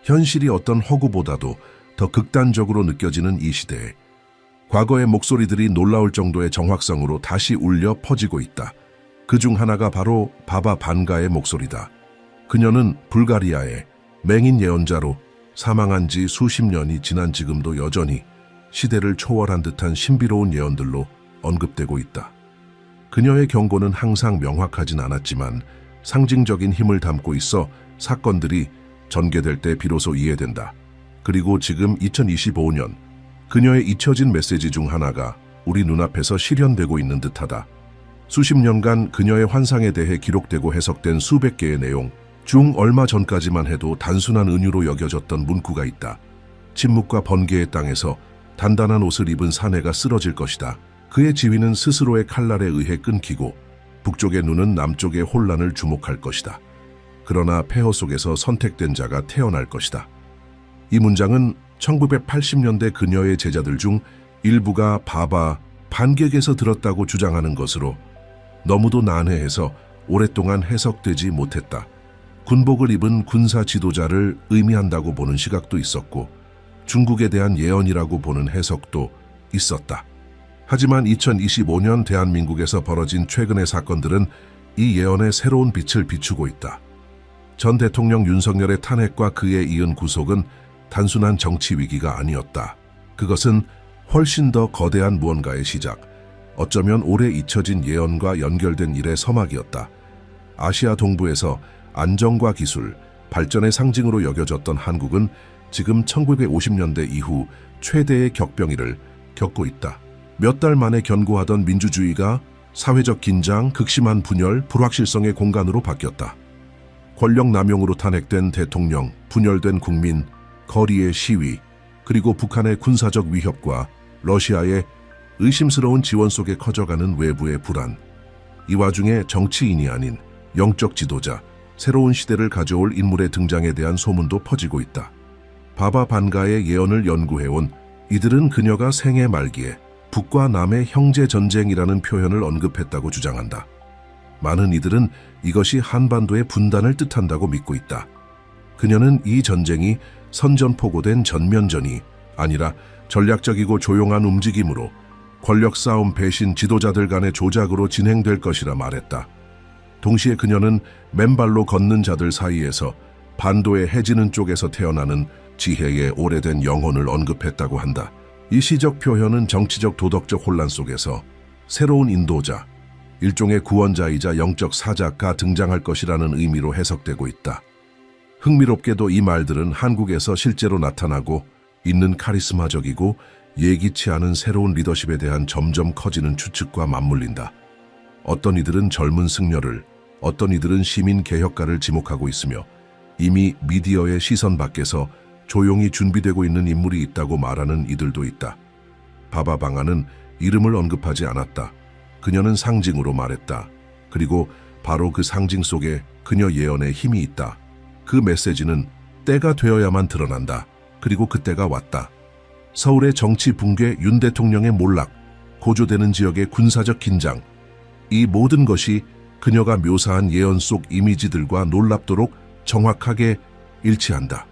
현실이 어떤 허구보다도 더 극단적으로 느껴지는 이 시대에 과거의 목소리들이 놀라울 정도의 정확성으로 다시 울려 퍼지고 있다. 그중 하나가 바로 바바 반가의 목소리다. 그녀는 불가리아의 맹인 예언자로 사망한 지 수십 년이 지난 지금도 여전히 시대를 초월한 듯한 신비로운 예언들로 언급되고 있다. 그녀의 경고는 항상 명확하진 않았지만 상징적인 힘을 담고 있어 사건들이 전개될 때 비로소 이해된다. 그리고 지금 2025년 그녀의 잊혀진 메시지 중 하나가 우리 눈앞에서 실현되고 있는 듯하다. 수십 년간 그녀의 환상에 대해 기록되고 해석된 수백 개의 내용 중 얼마 전까지만 해도 단순한 은유로 여겨졌던 문구가 있다. 침묵과 번개의 땅에서 단단한 옷을 입은 사내가 쓰러질 것이다. 그의 지위는 스스로의 칼날에 의해 끊기고 북쪽의 눈은 남쪽의 혼란을 주목할 것이다. 그러나 폐허 속에서 선택된 자가 태어날 것이다. 이 문장은 1980년대 그녀의 제자들 중 일부가 바바 반객에서 들었다고 주장하는 것으로 너무도 난해해서 오랫동안 해석되지 못했다. 군복을 입은 군사 지도자를 의미한다고 보는 시각도 있었고 중국에 대한 예언이라고 보는 해석도 있었다. 하지만 2025년 대한민국에서 벌어진 최근의 사건들은 이 예언에 새로운 빛을 비추고 있다. 전 대통령 윤석열의 탄핵과 그에 이은 구속은 단순한 정치 위기가 아니었다. 그것은 훨씬 더 거대한 무언가의 시작, 어쩌면 오래 잊혀진 예언과 연결된 일의 서막이었다. 아시아 동부에서 안정과 기술, 발전의 상징으로 여겨졌던 한국은 지금 1950년대 이후 최대의 격변기를 겪고 있다. 몇 달 만에 견고하던 민주주의가 사회적 긴장, 극심한 분열, 불확실성의 공간으로 바뀌었다. 권력 남용으로 탄핵된 대통령, 분열된 국민, 거리의 시위, 그리고 북한의 군사적 위협과 러시아의 의심스러운 지원 속에 커져가는 외부의 불안. 이 와중에 정치인이 아닌 영적 지도자, 새로운 시대를 가져올 인물의 등장에 대한 소문도 퍼지고 있다. 바바 반가의 예언을 연구해온 이들은 그녀가 생애 말기에 북과 남의 형제 전쟁이라는 표현을 언급했다고 주장한다. 많은 이들은 이것이 한반도의 분단을 뜻한다고 믿고 있다. 그녀는 이 전쟁이 선전포고된 전면전이 아니라 전략적이고 조용한 움직임으로 권력 싸움, 배신, 지도자들 간의 조작으로 진행될 것이라 말했다. 동시에 그녀는 맨발로 걷는 자들 사이에서 반도의 해지는 쪽에서 태어나는 지혜의 오래된 영혼을 언급했다고 한다. 이 시적 표현은 정치적 도덕적 혼란 속에서 새로운 인도자, 일종의 구원자이자 영적 사자가 등장할 것이라는 의미로 해석되고 있다. 흥미롭게도 이 말들은 한국에서 실제로 나타나고 있는 카리스마적이고 예기치 않은 새로운 리더십에 대한 점점 커지는 추측과 맞물린다. 어떤 이들은 젊은 승려를, 어떤 이들은 시민 개혁가를 지목하고 있으며 이미 미디어의 시선 밖에서 조용히 준비되고 있는 인물이 있다고 말하는 이들도 있다. 바바 방아는 이름을 언급하지 않았다. 그녀는 상징으로 말했다. 그리고 바로 그 상징 속에 그녀 예언의 힘이 있다. 그 메시지는 때가 되어야만 드러난다. 그리고 그때가 왔다. 서울의 정치 붕괴, 윤 대통령의 몰락, 고조되는 지역의 군사적 긴장, 이 모든 것이 그녀가 묘사한 예언 속 이미지들과 놀랍도록 정확하게 일치한다.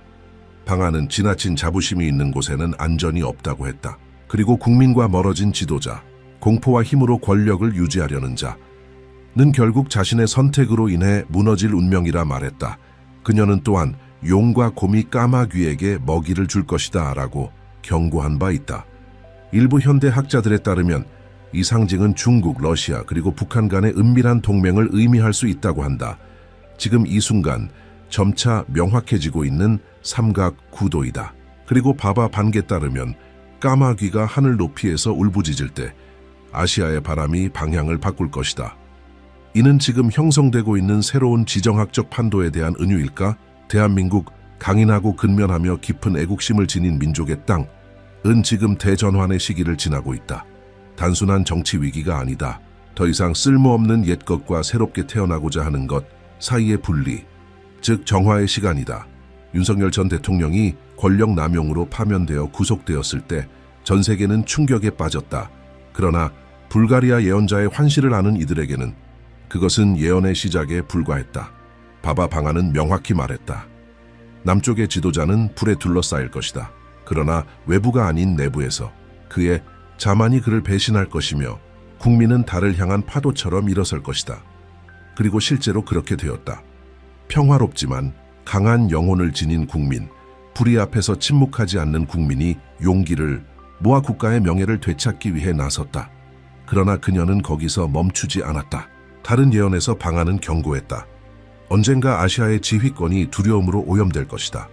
방아는 지나친 자부심이 있는 곳에는 안전이 없다고 했다. 그리고 국민과 멀어진 지도자, 공포와 힘으로 권력을 유지하려는 자는 결국 자신의 선택으로 인해 무너질 운명이라 말했다. 그녀는 또한 용과 곰이 까마귀에게 먹이를 줄 것이다 라고 경고한 바 있다. 일부 현대 학자들에 따르면 이 상징은 중국, 러시아 그리고 북한 간의 은밀한 동맹을 의미할 수 있다고 한다. 지금 이 순간 점차 명확해지고 있는 삼각 구도이다. 그리고 바바 반개에 따르면 까마귀가 하늘 높이에서 울부짖을 때 아시아의 바람이 방향을 바꿀 것이다. 이는 지금 형성되고 있는 새로운 지정학적 판도에 대한 은유일까? 대한민국, 강인하고 근면하며 깊은 애국심을 지닌 민족의 땅은 지금 대전환의 시기를 지나고 있다. 단순한 정치 위기가 아니다. 더 이상 쓸모없는 옛것과 새롭게 태어나고자 하는 것 사이의 분리, 즉 정화의 시간이다. 윤석열 전 대통령이 권력 남용으로 파면되어 구속되었을 때 전 세계는 충격에 빠졌다. 그러나 불가리아 예언자의 환시를 아는 이들에게는 그것은 예언의 시작에 불과했다. 바바 방아는 명확히 말했다. 남쪽의 지도자는 불에 둘러싸일 것이다. 그러나 외부가 아닌 내부에서 그의 자만이 그를 배신할 것이며 국민은 달을 향한 파도처럼 일어설 것이다. 그리고 실제로 그렇게 되었다. 평화롭지만 강한 영혼을 지닌 국민, 불의 앞에서 침묵하지 않는 국민이 용기를 모아 국가의 명예를 되찾기 위해 나섰다. 그러나 그녀는 거기서 멈추지 않았다. 다른 예언에서 방한은 경고했다. 언젠가 아시아의 지휘권이 두려움으로 오염될 것이다.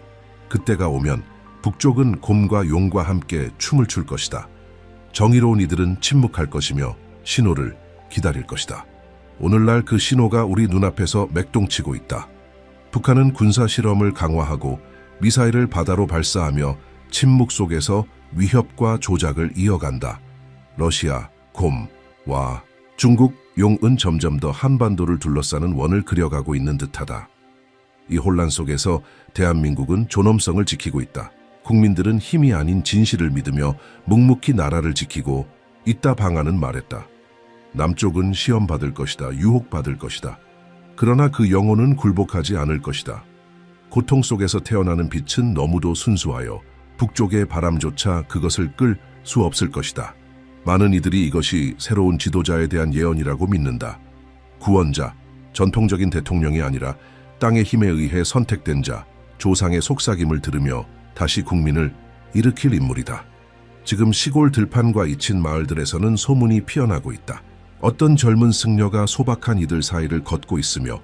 그때가 오면 북쪽은 곰과 용과 함께 춤을 출 것이다. 정의로운 이들은 침묵할 것이며 신호를 기다릴 것이다. 오늘날 그 신호가 우리 눈앞에서 맥동치고 있다. 북한은 군사 실험을 강화하고 미사일을 바다로 발사하며 침묵 속에서 위협과 조작을 이어간다. 러시아, 곰과 중국, 용은 점점 더 한반도를 둘러싸는 원을 그려가고 있는 듯하다. 이 혼란 속에서 대한민국은 존엄성을 지키고 있다. 국민들은 힘이 아닌 진실을 믿으며 묵묵히 나라를 지키고 있다. 방한은 말했다. 남쪽은 시험받을 것이다. 유혹받을 것이다. 그러나 그 영혼은 굴복하지 않을 것이다. 고통 속에서 태어나는 빛은 너무도 순수하여 북쪽의 바람조차 그것을 끌 수 없을 것이다. 많은 이들이 이것이 새로운 지도자에 대한 예언이라고 믿는다. 구원자, 전통적인 대통령이 아니라 땅의 힘에 의해 선택된 자, 조상의 속삭임을 들으며 다시 국민을 일으킬 인물이다. 지금 시골 들판과 잊힌 마을들에서는 소문이 피어나고 있다. 어떤 젊은 승려가 소박한 이들 사이를 걷고 있으며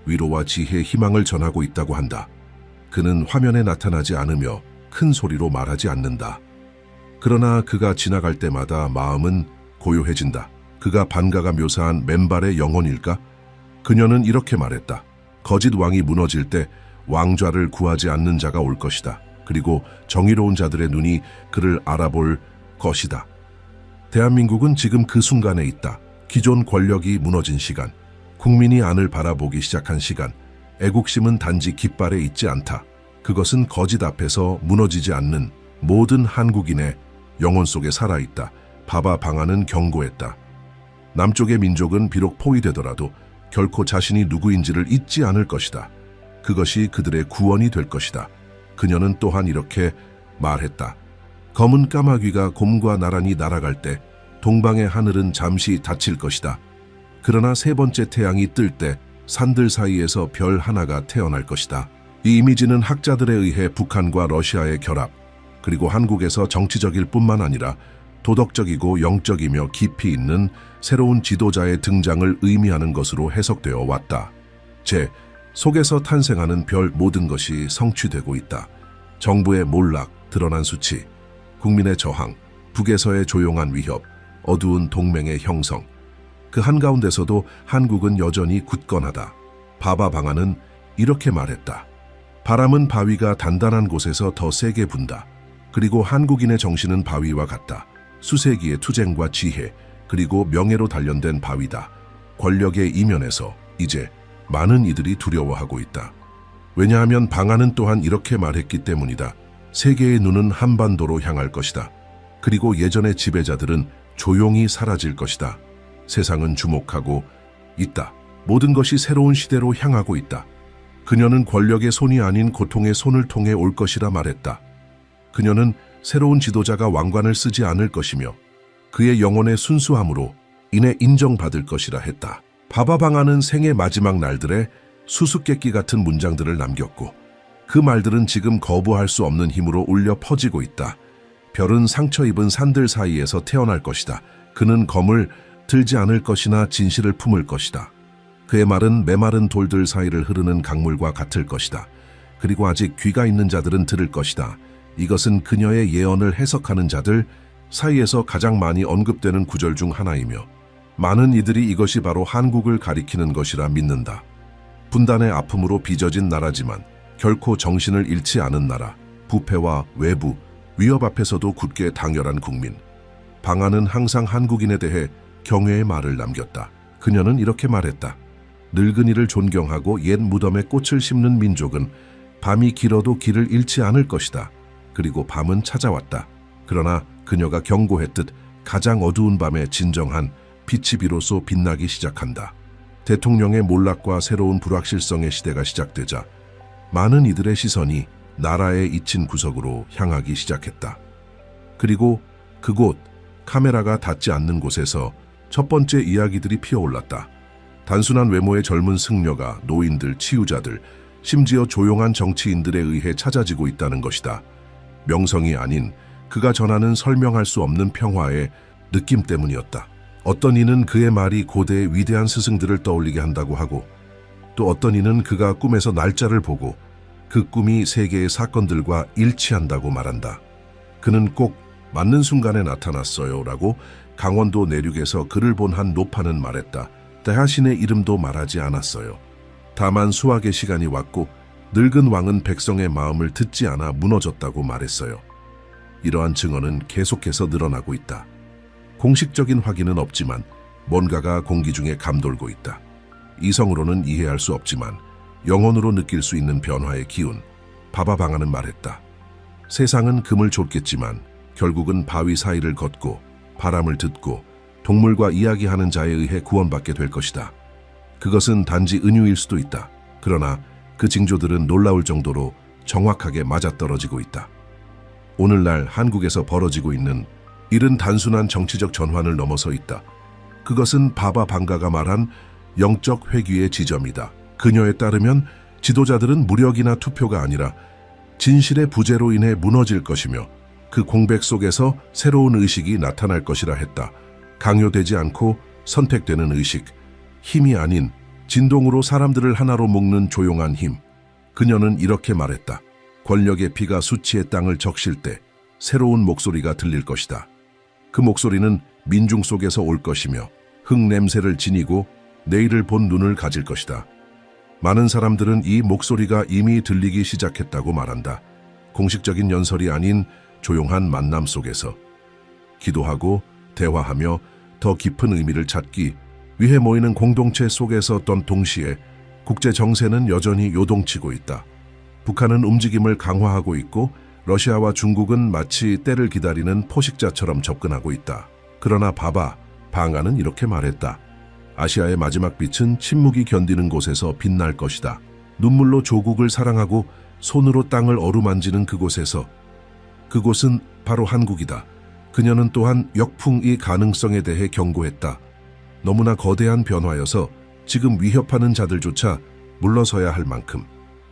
위로와 지혜의 희망을 전하고 있다고 한다. 그는 화면에 나타나지 않으며 큰 소리로 말하지 않는다. 그러나 그가 지나갈 때마다 마음은 고요해진다. 그가 반가가 묘사한 맨발의 영혼일까? 그녀는 이렇게 말했다. 거짓 왕이 무너질 때 왕좌를 구하지 않는 자가 올 것이다. 그리고 정의로운 자들의 눈이 그를 알아볼 것이다. 대한민국은 지금 그 순간에 있다. 기존 권력이 무너진 시간, 국민이 안을 바라보기 시작한 시간, 애국심은 단지 깃발에 있지 않다. 그것은 거짓 앞에서 무너지지 않는 모든 한국인의 영혼 속에 살아있다. 바바 방한은 경고했다. 남쪽의 민족은 비록 포위되더라도 결코 자신이 누구인지를 잊지 않을 것이다. 그것이 그들의 구원이 될 것이다. 그녀는 또한 이렇게 말했다. 검은 까마귀가 곰과 나란히 날아갈 때 동방의 하늘은 잠시 닫힐 것이다. 그러나 세 번째 태양이 뜰 때 산들 사이에서 별 하나가 태어날 것이다. 이 이미지는 학자들에 의해 북한과 러시아의 결합, 그리고 한국에서 정치적일 뿐만 아니라 도덕적이고 영적이며 깊이 있는 새로운 지도자의 등장을 의미하는 것으로 해석되어 왔다. 속에서 탄생하는 별 모든 것이 성취되고 있다. 정부의 몰락, 드러난 수치, 국민의 저항, 북에서의 조용한 위협, 어두운 동맹의 형성. 그 한가운데서도 한국은 여전히 굳건하다. 바바 방한은 이렇게 말했다. 바람은 바위가 단단한 곳에서 더 세게 분다. 그리고 한국인의 정신은 바위와 같다. 수세기의 투쟁과 지혜, 그리고 명예로 단련된 바위다. 권력의 이면에서 이제 많은 이들이 두려워하고 있다. 왜냐하면 방한은 또한 이렇게 말했기 때문이다. 세계의 눈은 한반도로 향할 것이다. 그리고 예전의 지배자들은 조용히 사라질 것이다. 세상은 주목하고 있다. 모든 것이 새로운 시대로 향하고 있다. 그녀는 권력의 손이 아닌 고통의 손을 통해 올 것이라 말했다. 그녀는 새로운 지도자가 왕관을 쓰지 않을 것이며 그의 영혼의 순수함으로 인해 인정받을 것이라 했다. 바바 방한은 생의 마지막 날들에 수수께끼 같은 문장들을 남겼고 그 말들은 지금 거부할 수 없는 힘으로 울려 퍼지고 있다. 별은 상처 입은 산들 사이에서 태어날 것이다. 그는 검을 들지 않을 것이나 진실을 품을 것이다. 그의 말은 메마른 돌들 사이를 흐르는 강물과 같을 것이다. 그리고 아직 귀가 있는 자들은 들을 것이다. 이것은 그녀의 예언을 해석하는 자들 사이에서 가장 많이 언급되는 구절 중 하나이며 많은 이들이 이것이 바로 한국을 가리키는 것이라 믿는다. 분단의 아픔으로 빚어진 나라지만 결코 정신을 잃지 않은 나라, 부패와 외부, 위협 앞에서도 굳게 당열한 국민. 방한은 항상 한국인에 대해 경외의 말을 남겼다. 그녀는 이렇게 말했다. 늙은이를 존경하고 옛 무덤에 꽃을 심는 민족은 밤이 길어도 길을 잃지 않을 것이다. 그리고 밤은 찾아왔다. 그러나 그녀가 경고했듯 가장 어두운 밤에 진정한 빛이 비로소 빛나기 시작한다. 대통령의 몰락과 새로운 불확실성의 시대가 시작되자 많은 이들의 시선이 나라의 잊힌 구석으로 향하기 시작했다. 그리고 그곳, 카메라가 닿지 않는 곳에서 첫 번째 이야기들이 피어올랐다. 단순한 외모의 젊은 승려가 노인들, 치유자들, 심지어 조용한 정치인들에 의해 찾아지고 있다는 것이다. 명성이 아닌 그가 전하는 설명할 수 없는 평화의 느낌 때문이었다. 어떤 이는 그의 말이 고대의 위대한 스승들을 떠올리게 한다고 하고, 또 어떤 이는 그가 꿈에서 날짜를 보고 그 꿈이 세계의 사건들과 일치한다고 말한다. 그는 꼭 맞는 순간에 나타났어요 라고 강원도 내륙에서 그를 본 한 노파는 말했다. 자신의 이름도 말하지 않았어요. 다만 수학의 시간이 왔고 늙은 왕은 백성의 마음을 듣지 않아 무너졌다고 말했어요. 이러한 증언은 계속해서 늘어나고 있다. 공식적인 확인은 없지만 뭔가가 공기 중에 감돌고 있다. 이성으로는 이해할 수 없지만 영혼으로 느낄 수 있는 변화의 기운. 바바방아는 말했다. 세상은 금을 줬겠지만 결국은 바위 사이를 걷고 바람을 듣고 동물과 이야기하는 자에 의해 구원받게 될 것이다. 그것은 단지 은유일 수도 있다. 그러나 그 징조들은 놀라울 정도로 정확하게 맞아떨어지고 있다. 오늘날 한국에서 벌어지고 있는 일은 단순한 정치적 전환을 넘어서 있다. 그것은 바바방가가 말한 영적 회귀의 지점이다. 그녀에 따르면 지도자들은 무력이나 투표가 아니라 진실의 부재로 인해 무너질 것이며 그 공백 속에서 새로운 의식이 나타날 것이라 했다. 강요되지 않고 선택되는 의식, 힘이 아닌 진동으로 사람들을 하나로 묶는 조용한 힘. 그녀는 이렇게 말했다. 권력의 피가 수치의 땅을 적실 때 새로운 목소리가 들릴 것이다. 그 목소리는 민중 속에서 올 것이며 흙냄새를 지니고 내일을 본 눈을 가질 것이다. 많은 사람들은 이 목소리가 이미 들리기 시작했다고 말한다. 공식적인 연설이 아닌 조용한 만남 속에서 기도하고 대화하며 더 깊은 의미를 찾기 위해 모이는 공동체 속에서 던 동시에 국제 정세는 여전히 요동치고 있다. 북한은 움직임을 강화하고 있고 러시아와 중국은 마치 때를 기다리는 포식자처럼 접근하고 있다. 그러나 방아는 이렇게 말했다. 아시아의 마지막 빛은 침묵이 견디는 곳에서 빛날 것이다. 눈물로 조국을 사랑하고 손으로 땅을 어루만지는 그곳에서. 그곳은 바로 한국이다. 그녀는 또한 역풍의 가능성에 대해 경고했다. 너무나 거대한 변화여서 지금 위협하는 자들조차 물러서야 할 만큼.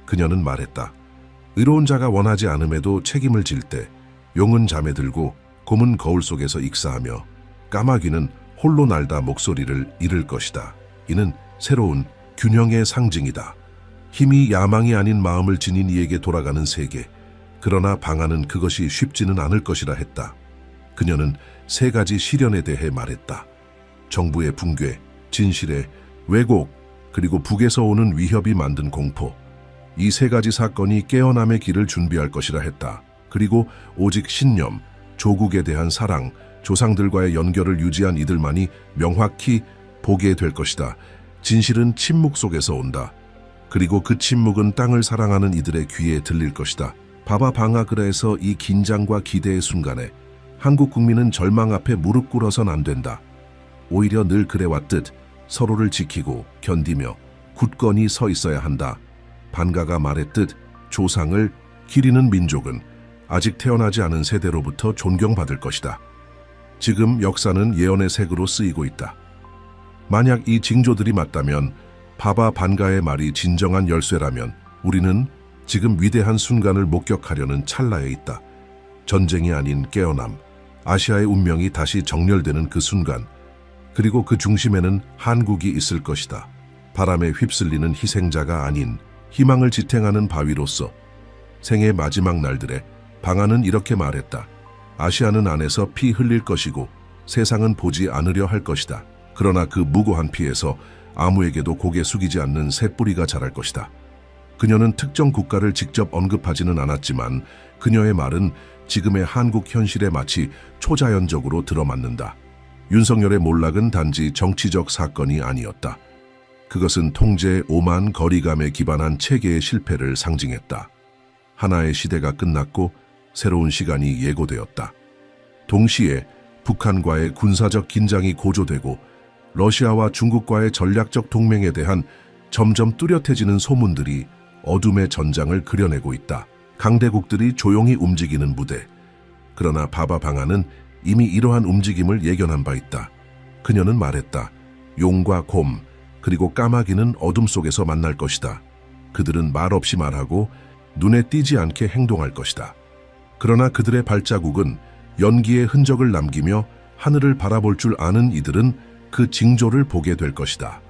그녀는 말했다. 의로운 자가 원하지 않음에도 책임을 질 때 용은 잠에 들고 곰은 거울 속에서 익사하며 까마귀는 홀로 날다 목소리를 잃을 것이다. 이는 새로운 균형의 상징이다. 힘이 야망이 아닌 마음을 지닌 이에게 돌아가는 세계. 그러나 방아는 그것이 쉽지는 않을 것이라 했다. 그녀는 세 가지 시련에 대해 말했다. 정부의 붕괴, 진실의 왜곡, 그리고 북에서 오는 위협이 만든 공포. 이 세 가지 사건이 깨어남의 길을 준비할 것이라 했다. 그리고 오직 신념, 조국에 대한 사랑, 조상들과의 연결을 유지한 이들만이 명확히 보게 될 것이다. 진실은 침묵 속에서 온다. 그리고 그 침묵은 땅을 사랑하는 이들의 귀에 들릴 것이다. 바바방아그라에서 이 긴장과 기대의 순간에 한국 국민은 절망 앞에 무릎 꿇어선 안 된다. 오히려 늘 그래왔듯 서로를 지키고 견디며 굳건히 서 있어야 한다. 반가가 말했듯 조상을 기리는 민족은 아직 태어나지 않은 세대로부터 존경받을 것이다. 지금 역사는 예언의 색으로 쓰이고 있다. 만약 이 징조들이 맞다면, 바바방가의 말이 진정한 열쇠라면 우리는 지금 위대한 순간을 목격하려는 찰나에 있다. 전쟁이 아닌 깨어남, 아시아의 운명이 다시 정렬되는 그 순간, 그리고 그 중심에는 한국이 있을 것이다. 바람에 휩쓸리는 희생자가 아닌 희망을 지탱하는 바위로서. 생의 마지막 날들에 방아는 이렇게 말했다. 아시아는 안에서 피 흘릴 것이고 세상은 보지 않으려 할 것이다. 그러나 그 무고한 피에서 아무에게도 고개 숙이지 않는 새 뿌리가 자랄 것이다. 그녀는 특정 국가를 직접 언급하지는 않았지만 그녀의 말은 지금의 한국 현실에 마치 초자연적으로 들어맞는다. 윤석열의 몰락은 단지 정치적 사건이 아니었다. 그것은 통제, 오만, 거리감에 기반한 체계의 실패를 상징했다. 하나의 시대가 끝났고 새로운 시간이 예고되었다. 동시에 북한과의 군사적 긴장이 고조되고 러시아와 중국과의 전략적 동맹에 대한 점점 뚜렷해지는 소문들이 어둠의 전장을 그려내고 있다. 강대국들이 조용히 움직이는 무대. 그러나 바바 방아는 이미 이러한 움직임을 예견한 바 있다. 그녀는 말했다. 용과 곰, 그리고 까마귀는 어둠 속에서 만날 것이다. 그들은 말없이 말하고 눈에 띄지 않게 행동할 것이다. 그러나 그들의 발자국은 연기의 흔적을 남기며 하늘을 바라볼 줄 아는 이들은 그 징조를 보게 될 것이다.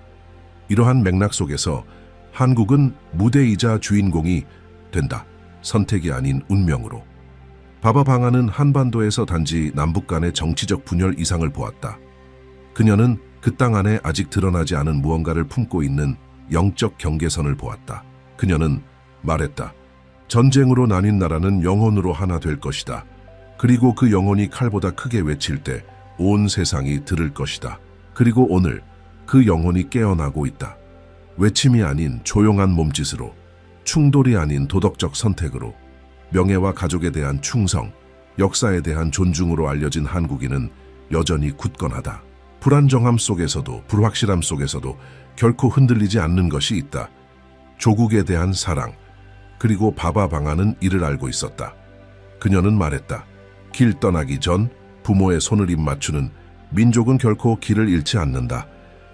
이러한 맥락 속에서 한국은 무대이자 주인공이 된다. 선택이 아닌 운명으로. 바바 방아는 한반도에서 단지 남북 간의 정치적 분열 이상을 보았다. 그녀는 그 땅 안에 아직 드러나지 않은 무언가를 품고 있는 영적 경계선을 보았다. 그녀는 말했다. 전쟁으로 나뉜 나라는 영혼으로 하나 될 것이다. 그리고 그 영혼이 칼보다 크게 외칠 때 온 세상이 들을 것이다. 그리고 오늘 그 영혼이 깨어나고 있다. 외침이 아닌 조용한 몸짓으로, 충돌이 아닌 도덕적 선택으로, 명예와 가족에 대한 충성, 역사에 대한 존중으로 알려진 한국인은 여전히 굳건하다. 불안정함 속에서도, 불확실함 속에서도 결코 흔들리지 않는 것이 있다. 조국에 대한 사랑. 그리고 바바 방아는 이를 알고 있었다. 그녀는 말했다. 길 떠나기 전 부모의 손을 입맞추는 민족은 결코 길을 잃지 않는다.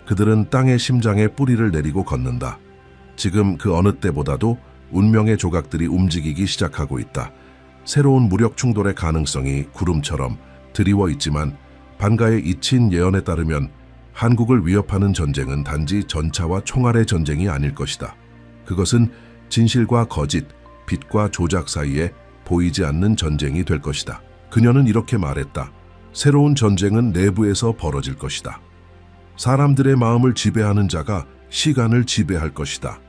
그들은 땅의 심장에 뿌리를 내리고 걷는다. 지금 그 어느 때보다도 운명의 조각들이 움직이기 시작하고 있다. 새로운 무력 충돌의 가능성이 구름처럼 드리워 있지만 반가의 잊힌 예언에 따르면 한국을 위협하는 전쟁은 단지 전차와 총알의 전쟁이 아닐 것이다. 그것은 진실과 거짓, 빛과 조작 사이에 보이지 않는 전쟁이 될 것이다. 그녀는 이렇게 말했다. 새로운 전쟁은 내부에서 벌어질 것이다. 사람들의 마음을 지배하는 자가 시간을 지배할 것이다.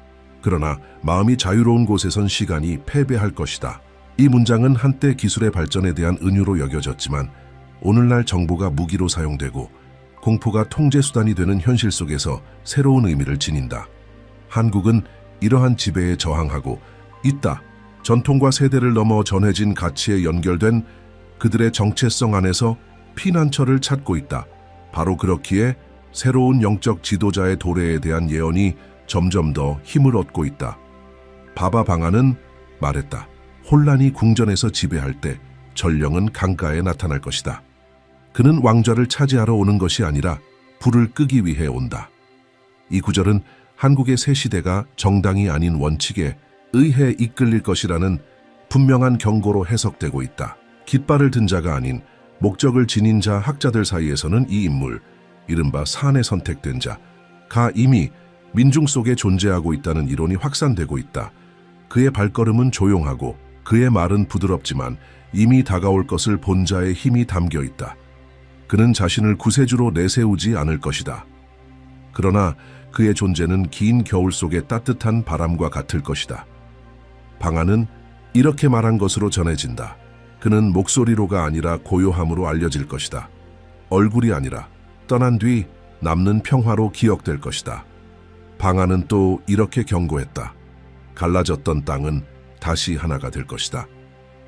그러나 마음이 자유로운 곳에선 시간이 패배할 것이다. 이 문장은 한때 기술의 발전에 대한 은유로 여겨졌지만 오늘날 정보가 무기로 사용되고 공포가 통제 수단이 되는 현실 속에서 새로운 의미를 지닌다. 한국은 이러한 지배에 저항하고 있다. 전통과 세대를 넘어 전해진 가치에 연결된 그들의 정체성 안에서 피난처를 찾고 있다. 바로 그렇기에 새로운 영적 지도자의 도래에 대한 예언이 점점 더 힘을 얻고 있다. 바바 방아는 말했다. 혼란이 궁전에서 지배할 때 전령은 강가에 나타날 것이다. 그는 왕좌를 차지하러 오는 것이 아니라 불을 끄기 위해 온다. 이 구절은 한국의 새 시대가 정당이 아닌 원칙에 의해 이끌릴 것이라는 분명한 경고로 해석되고 있다. 깃발을 든 자가 아닌 목적을 지닌 자 학자들 사이에서는 이 인물, 이른바 산에 선택된 자가 이미 민중 속에 존재하고 있다는 이론이 확산되고 있다. 그의 발걸음은 조용하고 그의 말은 부드럽지만 이미 다가올 것을 본 자의 힘이 담겨 있다. 그는 자신을 구세주로 내세우지 않을 것이다. 그러나 그의 존재는 긴 겨울 속의 따뜻한 바람과 같을 것이다. 방아는 이렇게 말한 것으로 전해진다. 그는 목소리로가 아니라 고요함으로 알려질 것이다. 얼굴이 아니라 떠난 뒤 남는 평화로 기억될 것이다. 방아는 또 이렇게 경고했다. 갈라졌던 땅은 다시 하나가 될 것이다.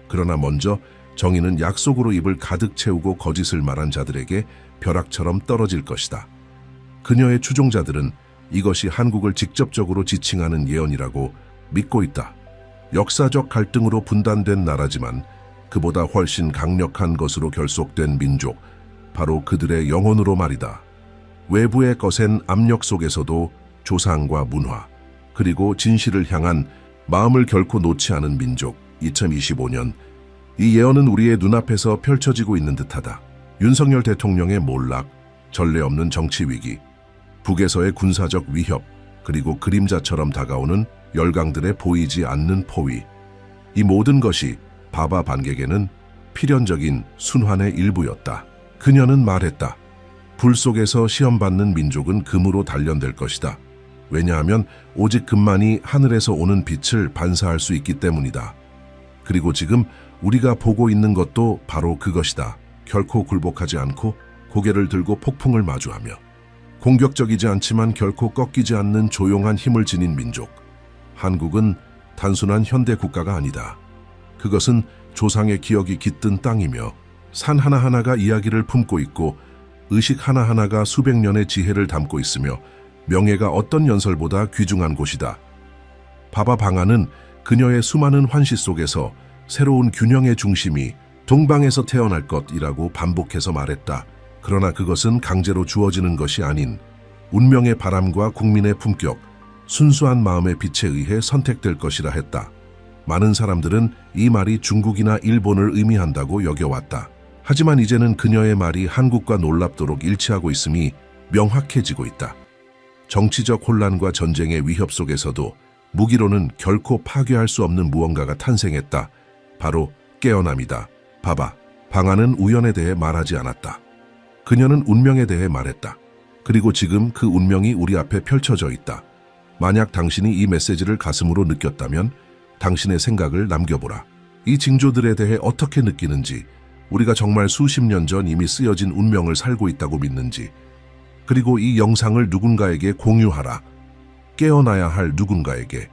그러나 먼저 정의는 약속으로 입을 가득 채우고 거짓을 말한 자들에게 벼락처럼 떨어질 것이다. 그녀의 추종자들은 이것이 한국을 직접적으로 지칭하는 예언이라고 믿고 있다. 역사적 갈등으로 분단된 나라지만 그보다 훨씬 강력한 것으로 결속된 민족, 바로 그들의 영혼으로 말이다. 외부의 거센 압력 속에서도 조상과 문화, 그리고 진실을 향한 마음을 결코 놓지 않은 민족. 2025년 이 예언은 우리의 눈앞에서 펼쳐지고 있는 듯하다. 윤석열 대통령의 몰락, 전례 없는 정치 위기, 북에서의 군사적 위협, 그리고 그림자처럼 다가오는 열강들의 보이지 않는 포위. 이 모든 것이 바바 반객에는 필연적인 순환의 일부였다. 그녀는 말했다. 불 속에서 시험받는 민족은 금으로 단련될 것이다. 왜냐하면 오직 금만이 하늘에서 오는 빛을 반사할 수 있기 때문이다. 그리고 지금 우리가 보고 있는 것도 바로 그것이다. 결코 굴복하지 않고 고개를 들고 폭풍을 마주하며 공격적이지 않지만 결코 꺾이지 않는 조용한 힘을 지닌 민족. 한국은 단순한 현대 국가가 아니다. 그것은 조상의 기억이 깃든 땅이며 산 하나하나가 이야기를 품고 있고 의식 하나하나가 수백 년의 지혜를 담고 있으며 명예가 어떤 연설보다 귀중한 곳이다. 바바 방아는 그녀의 수많은 환시 속에서 새로운 균형의 중심이 동방에서 태어날 것이라고 반복해서 말했다. 그러나 그것은 강제로 주어지는 것이 아닌 운명의 바람과 국민의 품격, 순수한 마음의 빛에 의해 선택될 것이라 했다. 많은 사람들은 이 말이 중국이나 일본을 의미한다고 여겨왔다. 하지만 이제는 그녀의 말이 한국과 놀랍도록 일치하고 있음이 명확해지고 있다. 정치적 혼란과 전쟁의 위협 속에서도 무기로는 결코 파괴할 수 없는 무언가가 탄생했다. 바로 깨어남이다. 바바 방아는 우연에 대해 말하지 않았다. 그녀는 운명에 대해 말했다. 그리고 지금 그 운명이 우리 앞에 펼쳐져 있다. 만약 당신이 이 메시지를 가슴으로 느꼈다면 당신의 생각을 남겨보라. 이 징조들에 대해 어떻게 느끼는지, 우리가 정말 수십 년 전 이미 쓰여진 운명을 살고 있다고 믿는지, 그리고 이 영상을 누군가에게 공유하라. 깨어나야 할 누군가에게.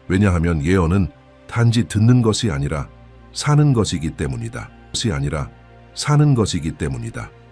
왜냐하면 예언은 단지 듣는 것이 아니라 사는 것이기 때문이다. 것이 아니라 사는 것이기 때문이다.